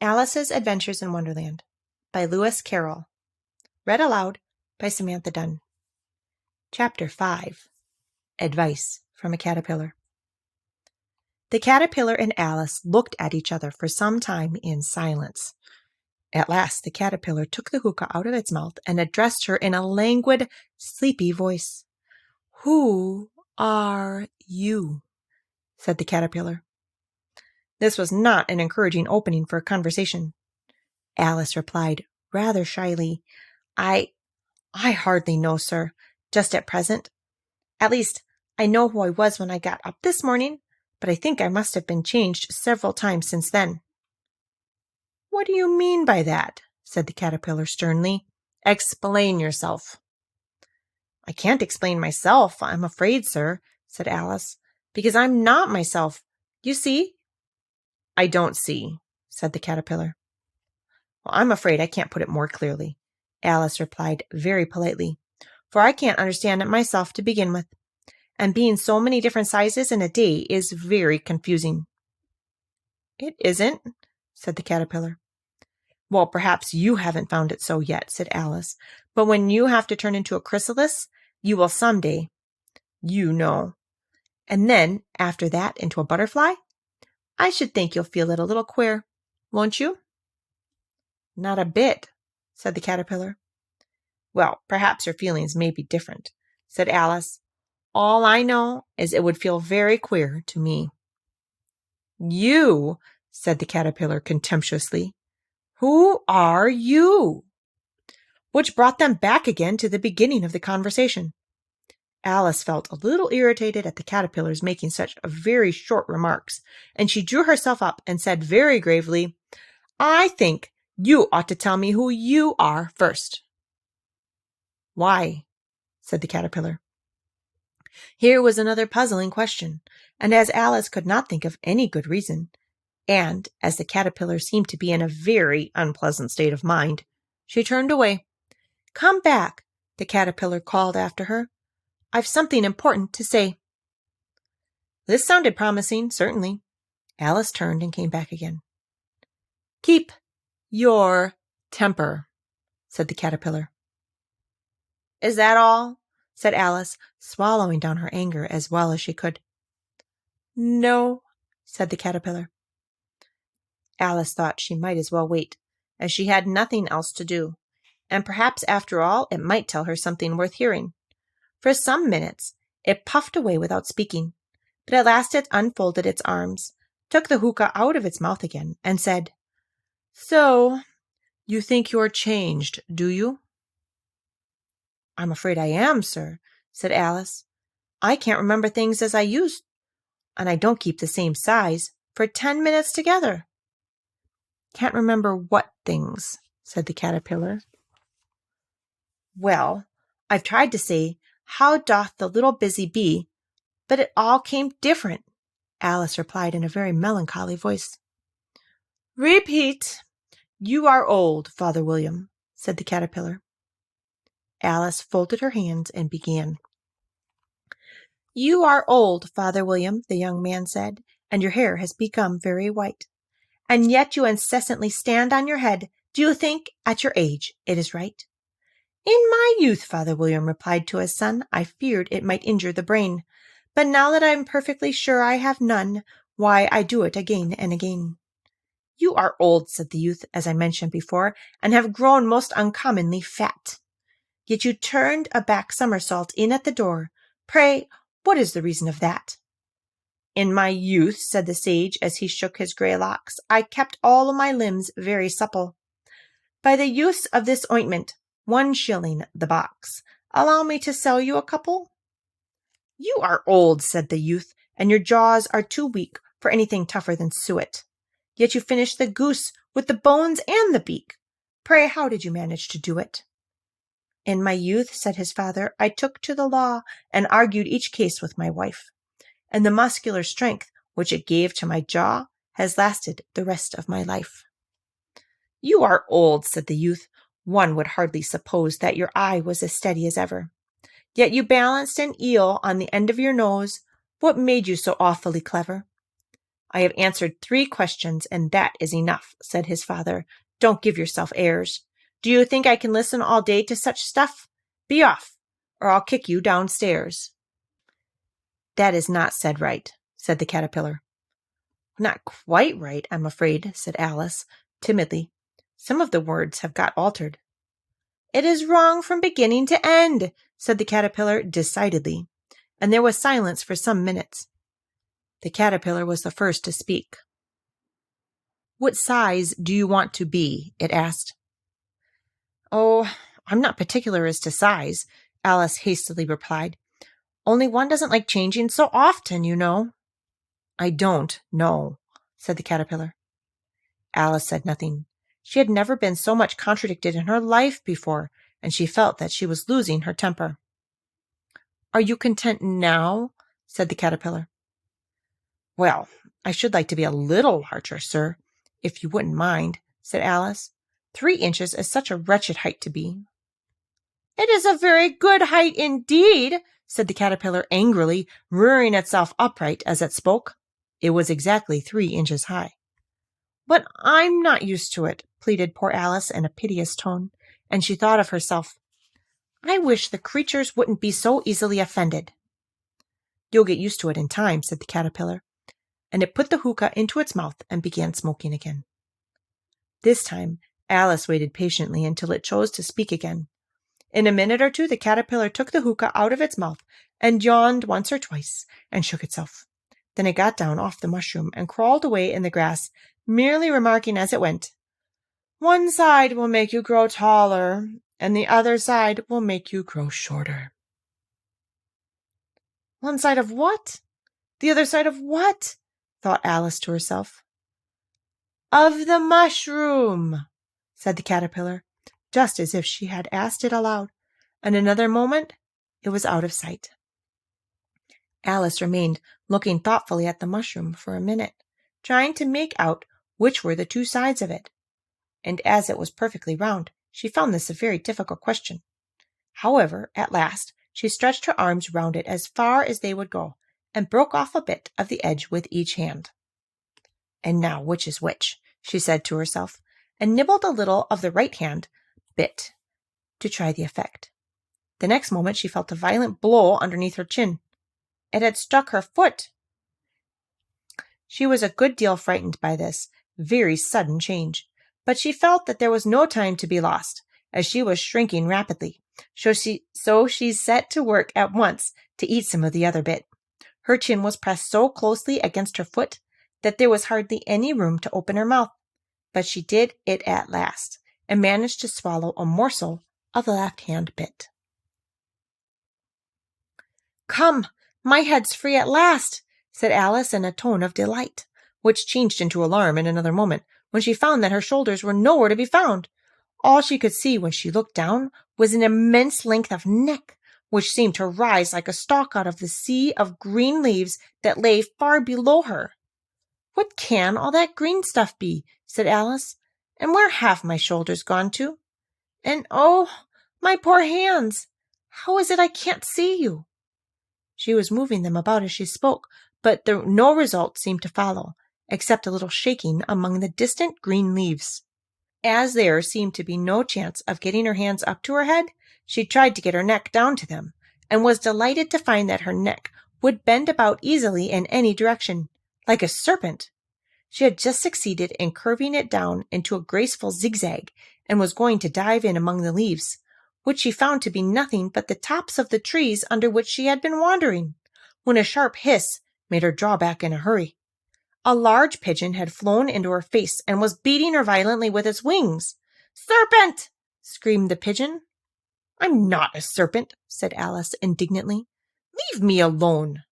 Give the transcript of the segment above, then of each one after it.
Alice's Adventures in Wonderland by Lewis Carroll. Read aloud by Samantha Dunn. Chapter 5. Advice from a Caterpillar. The caterpillar and Alice looked at each other for some time in silence. At last the caterpillar took the hookah out of its mouth and addressed her in a languid, sleepy voice. "Who are you?" said the caterpillar. This was not an encouraging opening for a conversation. Alice replied rather shyly, I hardly know, sir, just at present. At least, I know who I was when I got up this morning, but I think I must have been changed several times since then." "What do you mean by that?" said the caterpillar sternly. "Explain yourself." "I can't explain myself, I'm afraid, sir," said Alice, "because I'm not myself. You see?" "I don't see," said the caterpillar. "Well, I'm afraid I can't put it more clearly," Alice replied very politely, "for I can't understand it myself to begin with, and being so many different sizes in a day is very confusing." "It isn't," said the caterpillar. "Well, perhaps you haven't found it so yet," said Alice, "but when you have to turn into a chrysalis, you will someday, you know. And then, after that, into a butterfly. I should think you'll feel it a little queer, won't you?" "Not a bit," said the caterpillar. "Well, perhaps your feelings may be different," said Alice. "All I know is it would feel very queer to me." "You," said the caterpillar contemptuously. "Who are you?" Which brought them back again to the beginning of the conversation. Alice felt a little irritated at the caterpillar's making such very short remarks, and she drew herself up and said very gravely, "I think you ought to tell me who you are first." "Why?" said the caterpillar. Here was another puzzling question, and as Alice could not think of any good reason, and as the caterpillar seemed to be in a very unpleasant state of mind, she turned away. "Come back," the caterpillar called after her. "I've something important to say." This sounded promising, certainly. Alice turned and came back again. "Keep your temper," said the caterpillar. "Is that all?" said Alice, swallowing down her anger as well as she could. "No," said the caterpillar. Alice thought she might as well wait, as she had nothing else to do, and perhaps after all it might tell her something worth hearing. For some minutes it puffed away without speaking, but at last it unfolded its arms, took the hookah out of its mouth again, and said, "So, you think you're changed, do you?" "I'm afraid I am, sir," said Alice. "I can't remember things as I used, and I don't keep the same size for 10 minutes together." "Can't remember what things?" said the caterpillar. "Well, I've tried to say, 'How doth the little busy bee?' but it all came different," Alice replied in a very melancholy voice. "Repeat. You are old, Father William," said the caterpillar. Alice folded her hands and began. "You are old, Father William," the young man said, "and your hair has become very white. And yet you incessantly stand on your head. Do you think, at your age, it is right?" "In my youth," Father William replied to his son, "I feared it might injure the brain. But now that I am perfectly sure I have none, why, I do it again and again." "You are old," said the youth, "as I mentioned before, and have grown most uncommonly fat. Yet you turned a back somersault in at the door. Pray, what is the reason of that?" "In my youth," said the sage, as he shook his grey locks, "I kept all my limbs very supple. By the use of this ointment, 1 shilling the box. Allow me to sell you a couple?" "You are old," said the youth, "and your jaws are too weak for anything tougher than suet. Yet you finished the goose with the bones and the beak. Pray, how did you manage to do it?" "In my youth," said his father, "I took to the law and argued each case with my wife, and the muscular strength which it gave to my jaw has lasted the rest of my life." "You are old," said the youth. "One would hardly suppose that your eye was as steady as ever. Yet you balanced an eel on the end of your nose. What made you so awfully clever?" I have answered 3 questions, and that is enough, said his father. Don't give yourself airs. Do you think I can listen all day to such stuff? Be off, or I'll kick you downstairs. That is not said right, said the caterpillar. Not quite right, I'm afraid, said Alice, timidly. Some of the words have got altered. It is wrong from beginning to end, said the caterpillar decidedly, and there was silence for some minutes. The caterpillar was the first to speak. What size do you want to be? It asked. Oh, I'm not particular as to size, Alice hastily replied. Only one doesn't like changing so often, you know. I don't know, said the caterpillar. Alice said nothing. She had never been so much contradicted in her life before, and she felt that she was losing her temper. Are you content now? Said the caterpillar. Well, I should like to be a little larger, sir, if you wouldn't mind, said Alice. 3 inches is such a wretched height to be. It is a very good height indeed, said the caterpillar angrily, rearing itself upright as it spoke. It was exactly 3 inches high. But I'm not used to it, pleaded poor Alice in a piteous tone, and she thought of herself. I wish the creatures wouldn't be so easily offended. You'll get used to it in time, said the caterpillar, and it put the hookah into its mouth and began smoking again. This time, Alice waited patiently until it chose to speak again. In a minute or two, the caterpillar took the hookah out of its mouth and yawned once or twice and shook itself. Then it got down off the mushroom and crawled away in the grass, merely remarking as it went, One side will make you grow taller, and the other side will make you grow shorter. One side of what? The other side of what? Thought Alice to herself. Of the mushroom, said the caterpillar, just as if she had asked it aloud, and in another moment it was out of sight. Alice remained looking thoughtfully at the mushroom for a minute, trying to make out which were the 2 sides of it, and as it was perfectly round, she found this a very difficult question. However, at last, she stretched her arms round it as far as they would go, and broke off a bit of the edge with each hand. And now which is which, she said to herself, and nibbled a little of the right hand bit to try the effect. The next moment she felt a violent blow underneath her chin. It had struck her foot. She was a good deal frightened by this very sudden change, but she felt that there was no time to be lost, as she was shrinking rapidly, so she set to work at once to eat some of the other bit. Her chin was pressed so closely against her foot that there was hardly any room to open her mouth, but she did it at last, and managed to swallow a morsel of the left-hand bit. Come, my head's free at last, said Alice in a tone of delight, which changed into alarm in another moment, when she found that her shoulders were nowhere to be found. All she could see when she looked down was an immense length of neck, which seemed to rise like a stalk out of the sea of green leaves that lay far below her. What can all that green stuff be? Said Alice. And where have my shoulders gone to? And oh, my poor hands! How is it I can't see you? She was moving them about as she spoke, but no result seemed to follow, except a little shaking among the distant green leaves. As there seemed to be no chance of getting her hands up to her head, she tried to get her neck down to them, and was delighted to find that her neck would bend about easily in any direction, like a serpent. She had just succeeded in curving it down into a graceful zigzag, and was going to dive in among the leaves, which she found to be nothing but the tops of the trees under which she had been wandering, when a sharp hiss made her draw back in a hurry. A large pigeon had flown into her face and was beating her violently with its wings. Serpent! Screamed the pigeon. I'm not a serpent, said Alice indignantly. Leave me alone.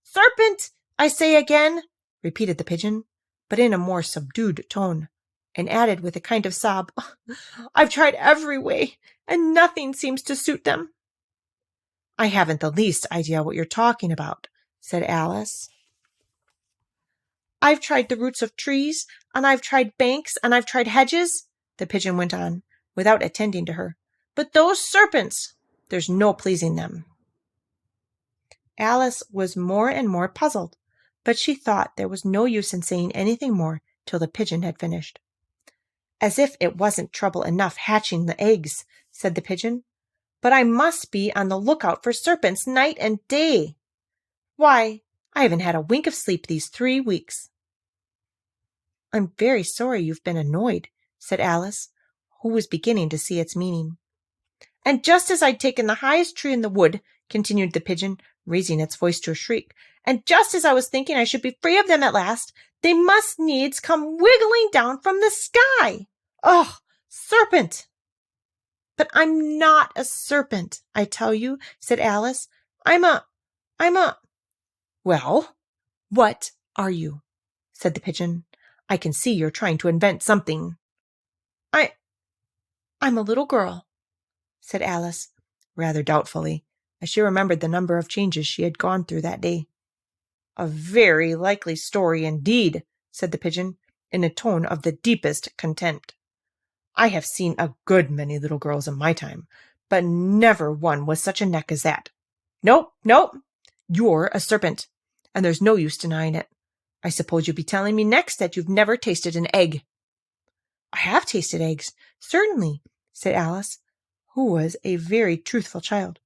Serpent, I say again, repeated the pigeon, but in a more subdued tone, and added with a kind of sob, I've tried every way, and nothing seems to suit them. I haven't the least idea what you're talking about, said Alice. I've tried the roots of trees, and I've tried banks, and I've tried hedges, the pigeon went on, without attending to her. But those serpents, there's no pleasing them. Alice was more and more puzzled, but she thought there was no use in saying anything more till the pigeon had finished. As if it wasn't trouble enough hatching the eggs, said the pigeon, but I must be on the lookout for serpents night and day. Why, I haven't had a wink of sleep these 3 weeks. I'm very sorry you've been annoyed, said Alice, who was beginning to see its meaning. And just as I'd taken the highest tree in the wood, continued the pigeon, raising its voice to a shriek, and just as I was thinking I should be free of them at last, they must needs come wiggling down from the sky. Ugh, serpent! But I'm not a serpent, I tell you, said Alice. I'm a... Well, what are you? Said the pigeon. I can see you're trying to invent something. I'm a little girl, said Alice, rather doubtfully, as she remembered the number of changes she had gone through that day. A very likely story indeed, said the pigeon, in a tone of the deepest contempt. I have seen a good many little girls in my time, but never one with such a neck as that. Nope, you're a serpent, and there's no use denying it. I suppose you'll be telling me next that you've never tasted an egg. I have tasted eggs, certainly, said Alice, who was a very truthful child.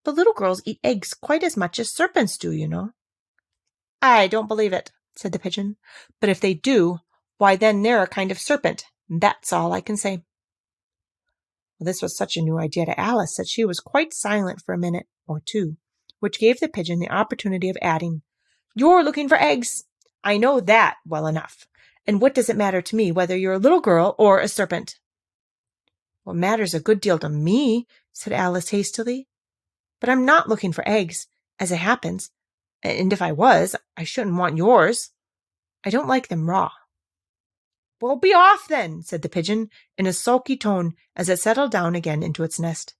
But little girls eat eggs quite as much as serpents do, you know. I don't believe it, said the pigeon. But if they do, why then they're a kind of serpent. That's all I can say. Well, this was such a new idea to Alice that she was quite silent for a minute or two, which gave the pigeon the opportunity of adding, You're looking for eggs. I know that well enough. And what does it matter to me whether you're a little girl or a serpent? Well, it matters a good deal to me, said Alice hastily. But I'm not looking for eggs, as it happens, and if I was, I shouldn't want yours. I don't like them raw. Well, be off then, said the pigeon, in a sulky tone as it settled down again into its nest.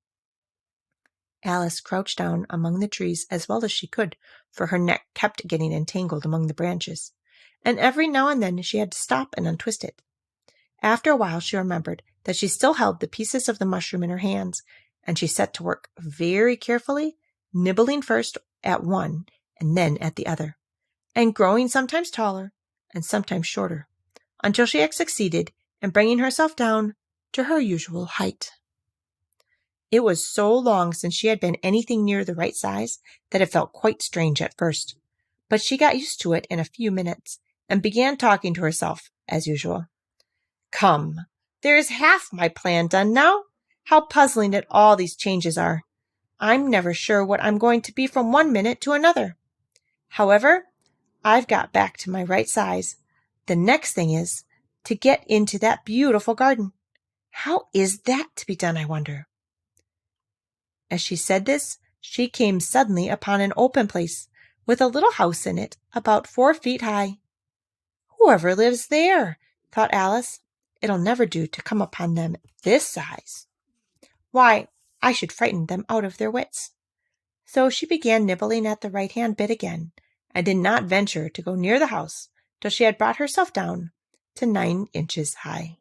Alice crouched down among the trees as well as she could, for her neck kept getting entangled among the branches, and every now and then she had to stop and untwist it. After a while she remembered that she still held the pieces of the mushroom in her hands, and she set to work very carefully, nibbling first at one and then at the other, and growing sometimes taller and sometimes shorter, until she had succeeded in bringing herself down to her usual height. It was so long since she had been anything near the right size that it felt quite strange at first, but she got used to it in a few minutes and began talking to herself as usual. Come, there is half my plan done now. How puzzling that all these changes are. I'm never sure what I'm going to be from one minute to another. However, I've got back to my right size. The next thing is to get into that beautiful garden. How is that to be done, I wonder? As she said this, she came suddenly upon an open place with a little house in it about 4 feet high. Whoever lives there, thought Alice. It'll never do to come upon them this size. Why, I should frighten them out of their wits. So she began nibbling at the right-hand bit again, and did not venture to go near the house till she had brought herself down to 9 inches high.